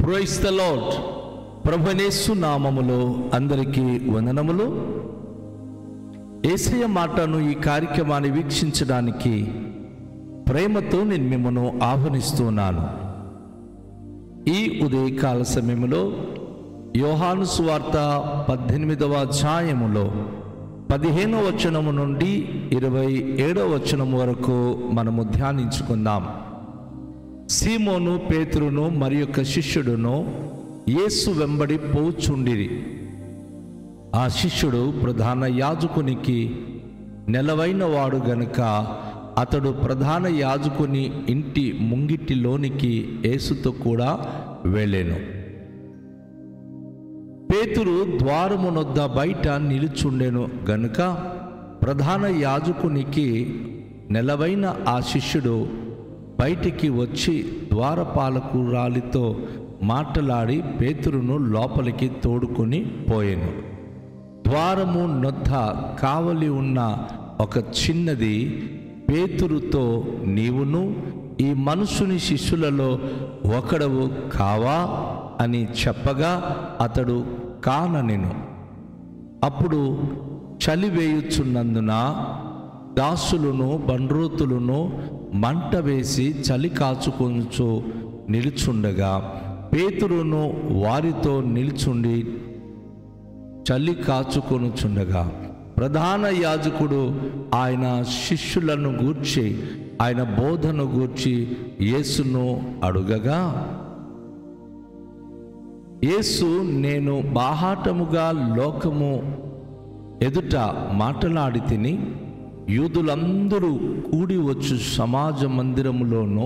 Praise the lord. ప్రభునేసు నామములో అందరికీ వందనములు. యేసయ్య మాటను ఈ కార్యక్రమాన్ని వీక్షించడానికి ప్రేమతో నేను మిమ్మల్ని ఆహ్వానిస్తున్నాను. ఈ ఉదయకాల సమయంలో యోహాను సువార్త 18వ అధ్యాయములో 15వ వచనము నుండి 27వ వచనము వరకు మనము ధ్యానించుకుందాం. సీమోను పేతురును మరి యొక్క శిష్యుడును యేసు వెంబడి పోచుండిరి. ఆ శిష్యుడు ప్రధాన యాజకునికి నెలవైన వాడు గనుక అతడు ప్రధాన యాజకుని ఇంటి ముంగిటిలోనికి యేసుతో కూడా వెళ్ళెను. పేతురు ద్వారమునొద్ద బయట నిలుచుండెను గనుక ప్రధాన యాజకునికి నెలవైన ఆ శిష్యుడు బయటికి వచ్చి ద్వారపాలకురాలితో మాట్లాడి పేతురును లోపలికి తోడుకొని పోయెను. ద్వారము నొద్ద కావలి ఉన్న ఒక చిన్నది పేతురుతో, నీవును ఈ మనుషుని శిష్యులలో ఒకడవు కావా అని చెప్పగా అతడు కాననెను. అప్పుడు చలివేయుచున్నందున దాసులను బండ్రోతులను మంట వేసి చలి కాచుకొనుచు నిలుచుండగా పేతురును వారితో నిల్చుండి చలి కాచుకొనుచుండగా ప్రధాన యాజకుడు ఆయన శిష్యులను గూర్చి ఆయన బోధను గూర్చి యేసును అడుగగా, యేసు, నేను బాహాటముగా లోకము ఎదుట మాట్లాడి తిని యూదులందరూ కూడి వచ్చు సమాజ మందిరములోనూ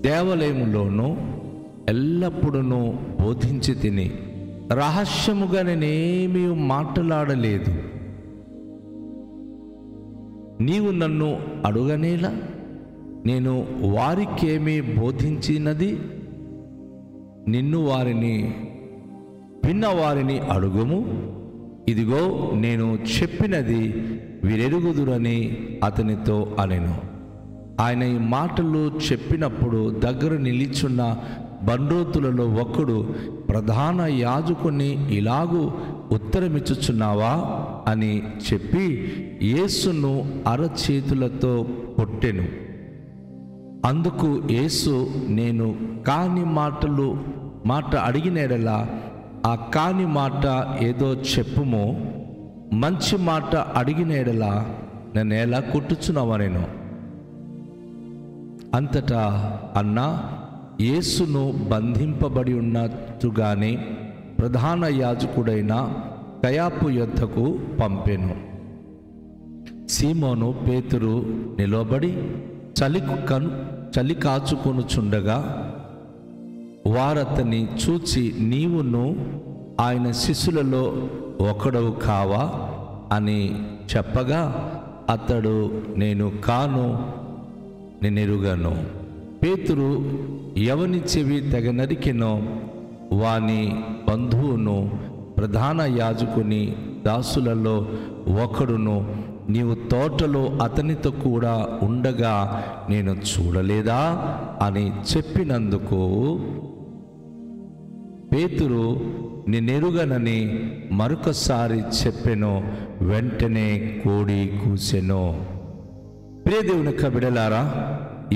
దేవాలయములోనూ ఎల్లప్పుడూ బోధించి తిని రహస్యముగా నేనేమీ మాట్లాడలేదు. నీవు నన్ను అడుగనేలా? నేను వారికేమీ బోధించినది? నిన్ను వారిని విన్నవారిని అడుగుము. ఇదిగో నేను చెప్పినది వీరెరుగుదురని అతనితో అనెను. ఆయన ఈ మాటలు చెప్పినప్పుడు దగ్గర నిలిచున్న బండ్రోతులలో ఒకడు ప్రధాన యాజకుని ఇలాగూ ఉత్తరమిచ్చుచున్నావా అని చెప్పి యేసును అరచేతులతో కొట్టెను. అందుకు యేసు, నేను కాని మాట అడిగినెడలా ఆ కాని మాట ఏదో చెప్పుము. మంచి మాట అడిగినెడలా నన్ను ఎలా కొట్టుచున్నావనెను. అంతటా అన్నా యేసును బంధింపబడి ఉన్నట్టుగానే ప్రధాన యాజకుడైన కయాపు యొద్దకు పంపెను. సీమోను పేతురు నిలబడి చలి కాచుకొనుచుండగా వారతని చూచి, నీవును ఆయన శిష్యులలో ఒకడవు కావా అని చెప్పగా అతడు, నేను కాను, నేనెరుగను. పేతురు ఎవని చెవి తెగ నరికెనో వాని బంధువును ప్రధాన యాజకుని దాసులలో ఒకడును నీవు తోటలో అతనితో కూడా ఉండగా నేను చూడలేదా అని చెప్పినందుకు పేతురు నేనెరుగనని మరొకసారి చెప్పెను. వెంటనే కోడి కూసెను. ప్రియ దేవుని బిడ్డలారా,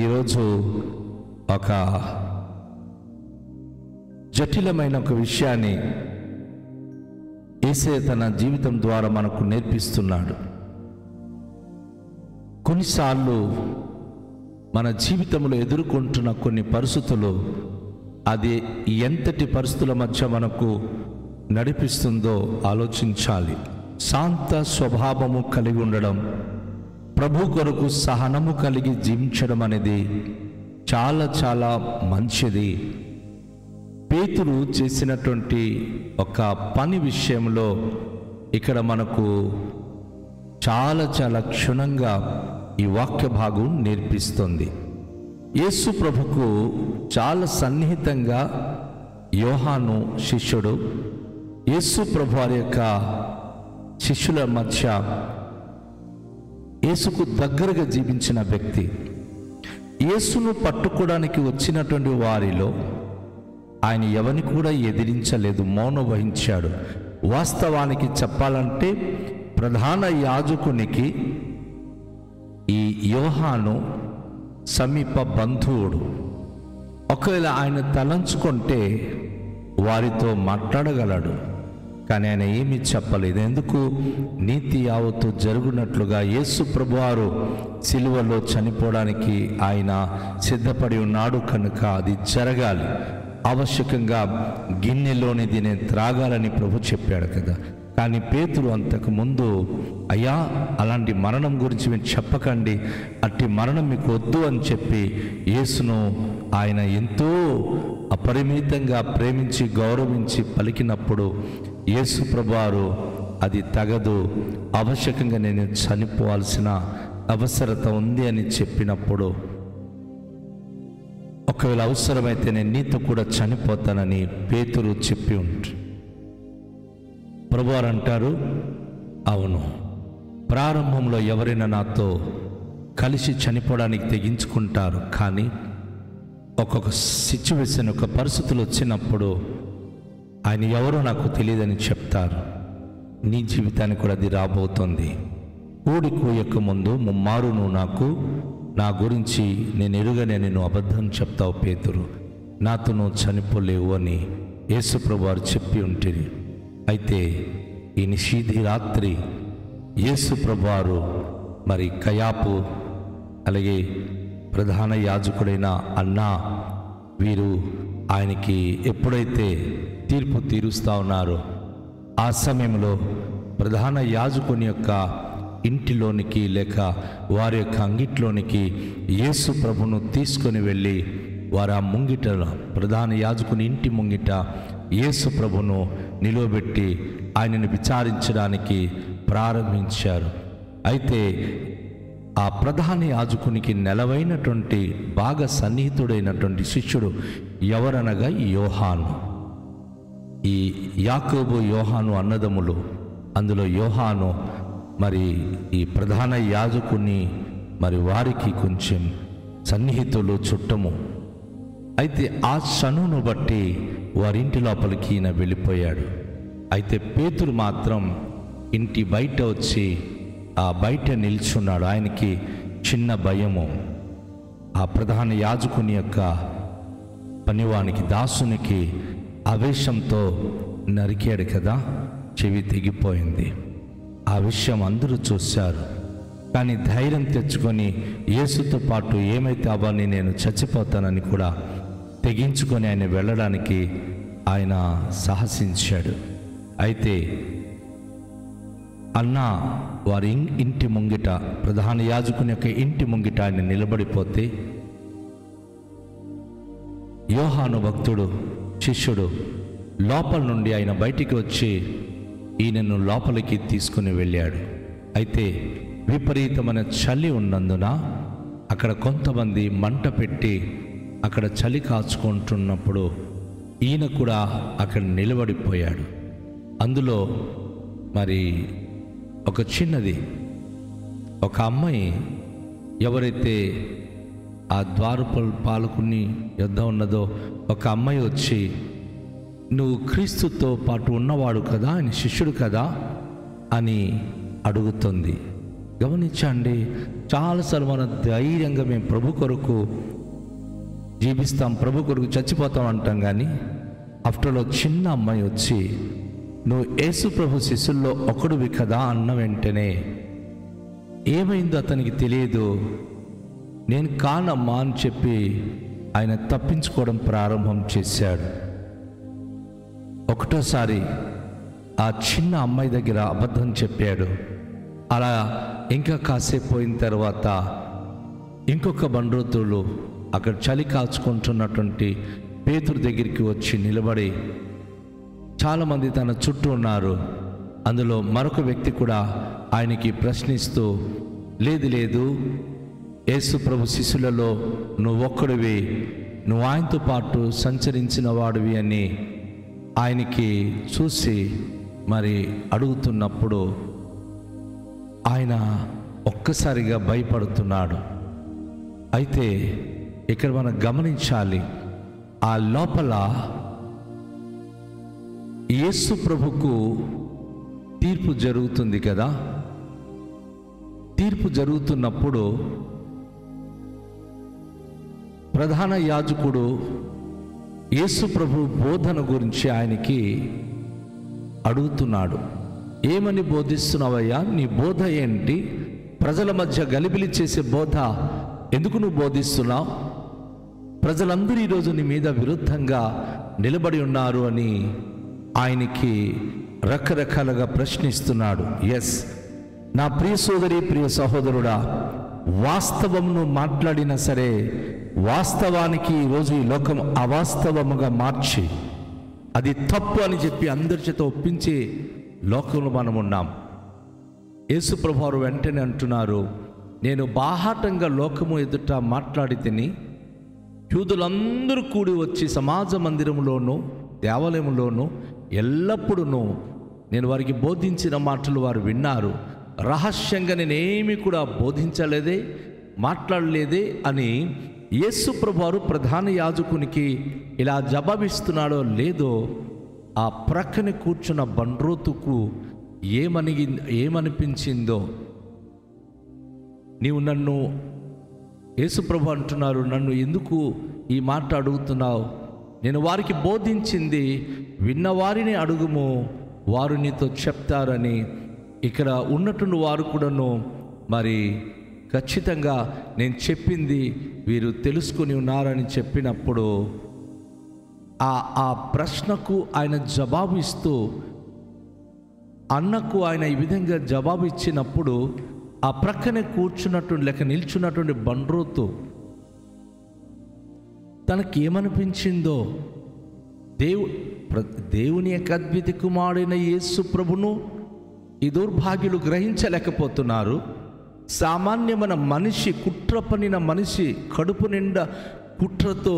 ఈరోజు ఒక జటిలమైన ఒక విషయాన్ని యేసయ్య తన జీవితం ద్వారా మనకు నేర్పిస్తున్నాడు. కొన్నిసార్లు మన జీవితంలో ఎదుర్కొంటున్న కొన్ని పరిస్థితులు, అది ఎంతటి పరిస్థితుల మధ్య మనకు నడిపిస్తుందో ఆలోచించాలి. శాంత స్వభావము కలిగి ఉండడం, ప్రభు కొరకు సహనము కలిగి జీవించడం అనేది చాలా చాలా మంచిది. పేతురు చేసినటువంటి ఒక పని విషయంలో ఇక్కడ మనకు చాలా చాలా క్షుణ్ణంగా ఈ వాక్య భాగం నేర్పిస్తుంది. యేసు ప్రభుకు చాలా సన్నిహితంగా యోహాను శిష్యుడు, యేసు ప్రభు వారి యొక్క శిష్యుల మధ్య యేసుకు దగ్గరగా జీవించిన వ్యక్తి. యేసును పట్టుకోవడానికి వచ్చినటువంటి వారిలో ఆయన ఎవరిని కూడా ఎదిరించలేదు, మౌనం వహించాడు. వాస్తవానికి చెప్పాలంటే ప్రధాన యాజకునికి ఈ యోహాను సమీప బంధువుడు. ఒకవేళ ఆయన తలంచుకుంటే వారితో మాట్లాడగలడు, కానీ ఆయన ఏమీ చెప్పలేదు. ఎందుకు? నీతి యావత్తు జరుగునట్లుగా యేసు ప్రభువారు సిలువలో చనిపోవడానికి ఆయన సిద్ధపడి ఉన్నాడు కనుక అది జరగాలి. ఆవశ్యకంగా గిన్నెలోనిది నేను త్రాగాలని ప్రభు చెప్పాడు కదా. కానీ పేతురు అంతకుముందు, అయ్యా అలాంటి మరణం గురించి మీరు చెప్పకండి, అట్టి మరణం మీకు వద్దు అని చెప్పి యేసును ఆయన ఎంతో అపరిమితంగా ప్రేమించి గౌరవించి పలికినప్పుడు యేసు ప్రభువారు అది తగదు, ఆవశ్యకంగా నేను చనిపోవాల్సిన అవసరత ఉంది అని చెప్పినప్పుడు, ఒకవేళ అవసరమైతే నేను నీతో కూడా చనిపోతానని పేతురు చెప్పి ఉంటాడు. ప్రభువారు అంటారు, అవును, ప్రారంభంలో ఎవరైనా నాతో కలిసి చనిపోవడానికి తెగించుకుంటారు, కానీ ఒక్కొక్క సిచ్యువేషన్, ఒక పరిస్థితులు వచ్చినప్పుడు ఆయన ఎవరో నాకు తెలియదని చెప్తారు. నీ జీవితానికి కూడా అది రాబోతుంది. కూడి కూయక ముందు ముమ్మారు నువ్వు నాకు నా గురించి నేను ఎరుగనే నేను అబద్ధం చెప్తావు పేతురు, నాతో నువ్వు చనిపోలేవు అని యేసు ప్రభువారు చెప్పి ఉంటుంది. అయితే ఈ నిషీధి రాత్రి యేసు ప్రభువారు మరి కయాపు అలాగే ప్రధాన యాజకుడైన అన్నా వీరు ఆయనకి ఎప్పుడైతే తీర్పు తీరుస్తూ ఉన్నారో ఆ సమయంలో ప్రధాన యాజకుని యొక్క ఇంటిలోనికి లేక వారి యొక్క అంగిట్లోనికి యేసు ప్రభును తీసుకొని వెళ్ళి వారు ఆ ముంగిట, ప్రధాన యాజకుని ఇంటి ముంగిట యేసు ప్రభును నిలువబెట్టి ఆయనను విచారించడానికి ప్రారంభించారు. అయితే ఆ ప్రధాన యాజకునికి నెలవైనటువంటి బాగా సన్నిహితుడైనటువంటి శిష్యుడు ఎవరనగా యోహాను. ఈ యాకోబు యోహాను అన్నదమ్ములు, అందులో యోహాను మరి ఈ ప్రధాన యాజకుని మరి వారికి కొంచెం సన్నిహితులు, చుట్టము. అయితే ఆ క్షణును బట్టి వారింటి లోపలికి ఈయన వెళ్ళిపోయాడు. అయితే పేతురు మాత్రం ఇంటి బయట వచ్చి ఆ బయట నిల్చున్నాడు. ఆయనకి చిన్న భయము. ఆ ప్రధాన యాజకుని యొక్క పనివానికి, దాసునికి ఆవేశంతో నరికాడు కదా, చెవి తెగిపోయింది. ఆ విషయం అందరూ చూశారు. కానీ ధైర్యం తెచ్చుకొని యేసుతో పాటు ఏమైతే అవన్నీ నేను చచ్చిపోతానని కూడా తెగించుకొని ఆయన వెళ్ళడానికి ఆయన సాహసించాడు. అయితే అన్న వారి ఇంటి ముంగిట, ప్రధాన యాజకుని యొక్క ఇంటి ముంగిట ఆయన నిలబడిపోతే యోహాను భక్తుడు శిష్యుడు లోపల నుండి ఆయన బయటికి వచ్చి ఈయనను లోపలికి తీసుకుని వెళ్ళాడు. అయితే విపరీతమైన చలి ఉన్నందున అక్కడ కొంతమంది మంట పెట్టి అక్కడ చలి కాచుకుంటున్నప్పుడు ఈయన కూడా అక్కడ నిలబడిపోయాడు. అందులో మరి ఒక చిన్నది, ఒక అమ్మాయి, ఎవరైతే ఆ ద్వారపు పాలకుని యొద్ద ఉన్నదో ఒక అమ్మాయి వచ్చి, నువ్వు క్రీస్తుతో పాటు ఉన్నవాడు కదా, ఆయన శిష్యుడు కదా అని అడుగుతుంది. గమనించండి, చాలాసార్లు మనం ధైర్యంగా మేము ప్రభు కొరకు జీవిస్తాం, ప్రభు కొరకు చచ్చిపోతాం అంటాం. కానీ ఆఫ్టర్లో చిన్న అమ్మాయి వచ్చి నువ్వు యేసు ప్రభు శిష్యుల్లో ఒకడువి కదా అన్న వెంటనే ఏమైందో అతనికి తెలియదు. నేను కానమ్మా అని చెప్పి ఆయన తప్పించుకోవడం ప్రారంభం చేశాడు. ఒకటోసారి ఆ చిన్న అమ్మాయి దగ్గర అబద్ధం చెప్పాడు. అలా ఇంకా కాసేపు పోయిన తర్వాత ఇంకొక బండ్రోతులు అక్కడ చలి కాచుకుంటున్నటువంటి పేతురు దగ్గరికి వచ్చి నిలబడి, చాలామంది తన చుట్టూ ఉన్నారు, అందులో మరొక వ్యక్తి కూడా ఆయనకి ప్రశ్నిస్తూ, లేదు లేదు, యేసు ప్రభు శిష్యులలో నువ్వొక్కడివి, నువ్వు ఆయనతో పాటు సంచరించిన వాడివి అని ఆయనకి చూసి మరి అడుగుతున్నప్పుడు ఆయన ఒక్కసారిగా భయపడుతున్నాడు. అయితే ఇక్కడ మనం గమనించాలి, ఆ లోపల యేసు ప్రభుకు తీర్పు జరుగుతుంది కదా. తీర్పు జరుగుతున్నప్పుడు ప్రధాన యాజకుడు యేసు ప్రభు బోధన గురించి ఆయనకి అడుగుతున్నాడు. ఏమని బోధిస్తున్నావయ్యా? నీ బోధ ఏంటి? ప్రజల మధ్య గలిబిలి చేసే బోధ ఎందుకు నువ్వు బోధిస్తున్నావు? ప్రజలందరూ ఈరోజు నీ మీద విరుద్ధంగా నిలబడి ఉన్నారు అని ఆయనకి రకరకాలుగా ప్రశ్నిస్తున్నాడు. ఎస్, నా ప్రియ సోదరి, ప్రియ సహోదరుడా, వాస్తవమును మాట్లాడినా సరే వాస్తవానికి ఈరోజు ఈ లోకం అవాస్తవముగా మార్చి అది తప్పు అని చెప్పి అందరి చేత ఒప్పించే లోకంలో మనం ఉన్నాం. యేసు ప్రభువారు వెంటనే అంటున్నారు, నేను బాహాటంగా లోకము ఎదుట మాట్లాడి తిని యూదులందరూ కూడి వచ్చి సమాజ మందిరంలోనూ దేవాలయంలోనూ ఎల్లప్పుడూ నేను వారికి బోధించిన మాటలు వారు విన్నారు. రహస్యంగా నేనేమీ కూడా బోధించలేదే, మాట్లాడలేదే అని యేసు ప్రభువారు ప్రధాన యాజకునికి ఇలా జవాబిస్తున్నాడో లేదో ఆ ప్రక్కన కూర్చున్న బండ్రోతుకు ఏమనిపించిందో. నీవు నన్ను, యేసు ప్రభు అంటున్నారు, నన్ను ఎందుకు ఈ మాట అడుగుతున్నావు? నేను వారికి బోధించింది విన్నవారిని అడుగుము, వారు నీతో చెప్తారని. ఇక్కడ ఉన్నటువంటి వారు కూడాను మరి ఖచ్చితంగా నేను చెప్పింది వీరు తెలుసుకొని ఉన్నారని చెప్పినప్పుడు ఆ ప్రశ్నకు ఆయన జవాబు ఇస్తూ, అన్నకు ఆయన ఈ విధంగా జవాబు ఇచ్చినప్పుడు ఆ ప్రక్కనే కూర్చున్నటువంటి లేక నిల్చున్నటువంటి బండ్రోతు తనకి ఏమనిపించిందో, దేవుని యొక్క అద్విత కుమారుడైన యేసు ప్రభును ఈ దౌర్భాగ్యులు గ్రహించలేకపోతున్నారు. సామాన్యమైన మనిషి, కుట్ర పన్నిన మనిషి, కడుపు నిండా కుట్రతో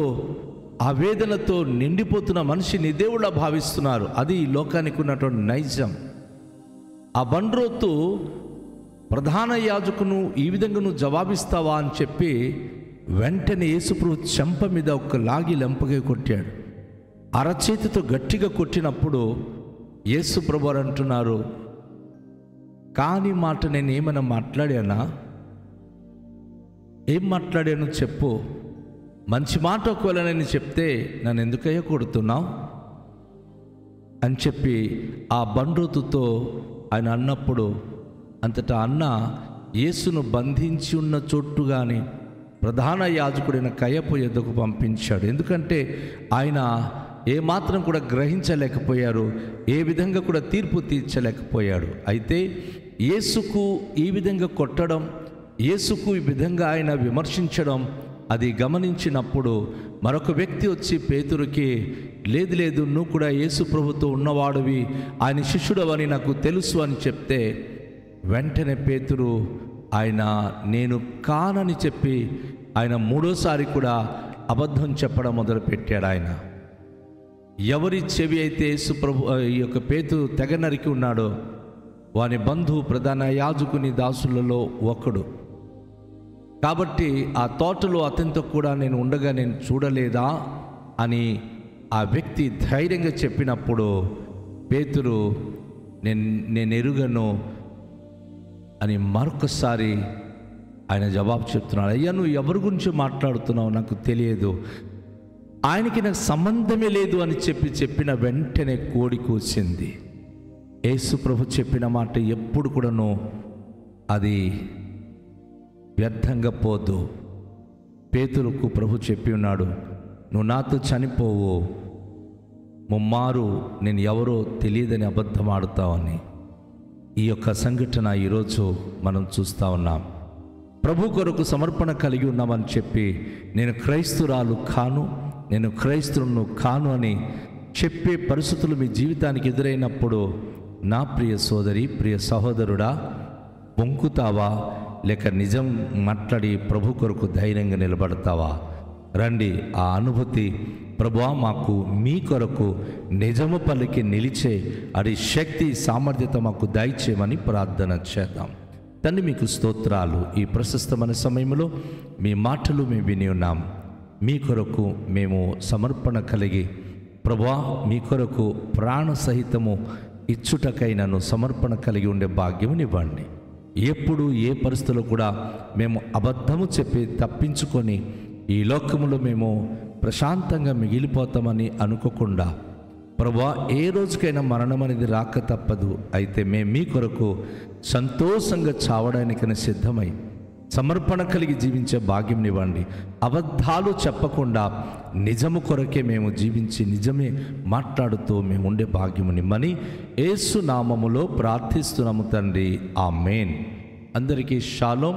ఆవేదనతో నిండిపోతున్న మనిషిని దేవుళ్ళ భావిస్తున్నారు. అది ఈ లోకానికి ఉన్నటువంటి నైజం. ఆ బండ్రోతు ప్రధాన యాజకును ఈ విధంగా నువ్వు జవాబిస్తావా అని చెప్పి వెంటనే యేసుప్రభు చెంప మీద ఒక లాగి లెంపగా కొట్టాడు. అరచేతితో గట్టిగా కొట్టినప్పుడు యేసుప్రభు అంటున్నారు, కాని మాట నేను ఏమైనా మాట్లాడానా? ఏం మాట్లాడాను చెప్పు. మంచి మాట ఒకవేళ నేను చెప్తే నన్ను ఎందుకయ్యా కొడుతున్నావు అని చెప్పి ఆ బండ్రోతుతో ఆయన అన్నప్పుడు అంతటా అన్న యేసును బంధించి ఉన్న చోటుగాని ప్రధాన యాజకుడైన కయప యొద్దకు పంపించాడు. ఎందుకంటే ఆయన ఏమాత్రం కూడా గ్రహించలేకపోయారు, ఏ విధంగా కూడా తీర్పు తీర్చలేకపోయాడు. అయితే యేసుకు ఈ విధంగా కొట్టడం, యేసుకు ఈ విధంగా ఆయన విమర్శించడం అది గమనించినప్పుడు మరొక వ్యక్తి వచ్చి పేతురుకి, లేదు లేదు, నువ్వు కూడా యేసు ప్రభుతో ఉన్నవాడివి, ఆయన శిష్యుడవని నాకు తెలుసు అని చెప్తే వెంటనే పేతురు ఆయన నేను కానని చెప్పి ఆయన మూడోసారి కూడా అబద్ధం చెప్పడం మొదలుపెట్టాడు. ఆయన ఎవరి చెవి అయితే యేసు ప్రభు ఈ యొక్క పేతురు తెగ నరికి ఉన్నాడో వాని బంధువు ప్రధాన యాజకుని దాసులలో ఒకడు. కాబట్టి ఆ తోటలో అతనితో కూడా నేను ఉండగా నేను చూడలేదా అని ఆ వ్యక్తి ధైర్యంగా చెప్పినప్పుడు పేతురు నేను ఎరుగను అని మరొకసారి ఆయన జవాబు చెప్తున్నాడు. అయ్యా, నువ్వు ఎవరి గురించి మాట్లాడుతున్నావు నాకు తెలియదు, ఆయనకి నాకు సంబంధమే లేదు అని చెప్పిన వెంటనే కోడి కూసింది. యేసు ప్రభు చెప్పిన మాట ఎప్పుడు కూడాను అది వ్యర్థంగా పోదు. పేతురుకు ప్రభు చెప్పి ఉన్నాడు, నువ్వు నాతో చనిపోవు, ముమ్మారు నేను ఎవరో తెలియదని అబద్ధం ఆడుతావని. ఈ యొక్క సంఘటన ఈరోజు మనం చూస్తూ ఉన్నాం. ప్రభు కొరకు సమర్పణ కలిగి ఉన్నామని చెప్పి నేను క్రైస్తురాలు కాను, నేను క్రైస్తవును కాను అని చెప్పే పరిస్థితులు మీ జీవితానికి ఎదురైనప్పుడు నా ప్రియ సోదరి, ప్రియ సహోదరుడా, బొంకుతావా లేక నిజం మాట్లాడి ప్రభు కొరకు ధైర్యంగా నిలబడతావా? రండి, ఆ అనుభూతి ప్రభువా మాకు మీ కొరకు నిజము పలికి నిలిచే అది శక్తి సామర్థ్యత మాకు దయచేయమని ప్రార్థన చేద్దాం. తండ్రి, మీకు స్తోత్రాలు. ఈ ప్రశస్తమైన సమయంలో మీ మాటలు మేము విని ఉన్నాం. మీ కొరకు మేము సమర్పణ కలిగి ప్రభువా, మీ కొరకు ప్రాణ సహితము ఇచ్చుటకై నన్ను సమర్పణ కలిగి ఉండే భాగ్యమునివ్వండి. ఎప్పుడు ఏ పరిస్థితుల్లో కూడా మేము అబద్ధము చెప్పి తప్పించుకొని ఈ లోకములో మేము ప్రశాంతంగా మిగిలిపోతామని అనుకోకుండా, ప్రభువా, ఏ రోజుకైనా మరణం అనేది రాక తప్పదు. అయితే మేము మీ కొరకు సంతోషంగా చావడానికైనా సిద్ధమై సమర్పణ కలిగి జీవించే భాగ్యంనివ్వండి. అబద్ధాలు చెప్పకుండా నిజము కొరకే మేము జీవించి నిజమే మాట్లాడుతూ మేము ఉండే భాగ్యమునిమ్మని యేసు నామములో ప్రార్థిస్తున్నాము తండ్రి. ఆమేన్. అందరికీ షాలోం.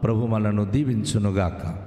ప్రభు మనను దీవించునుగాక.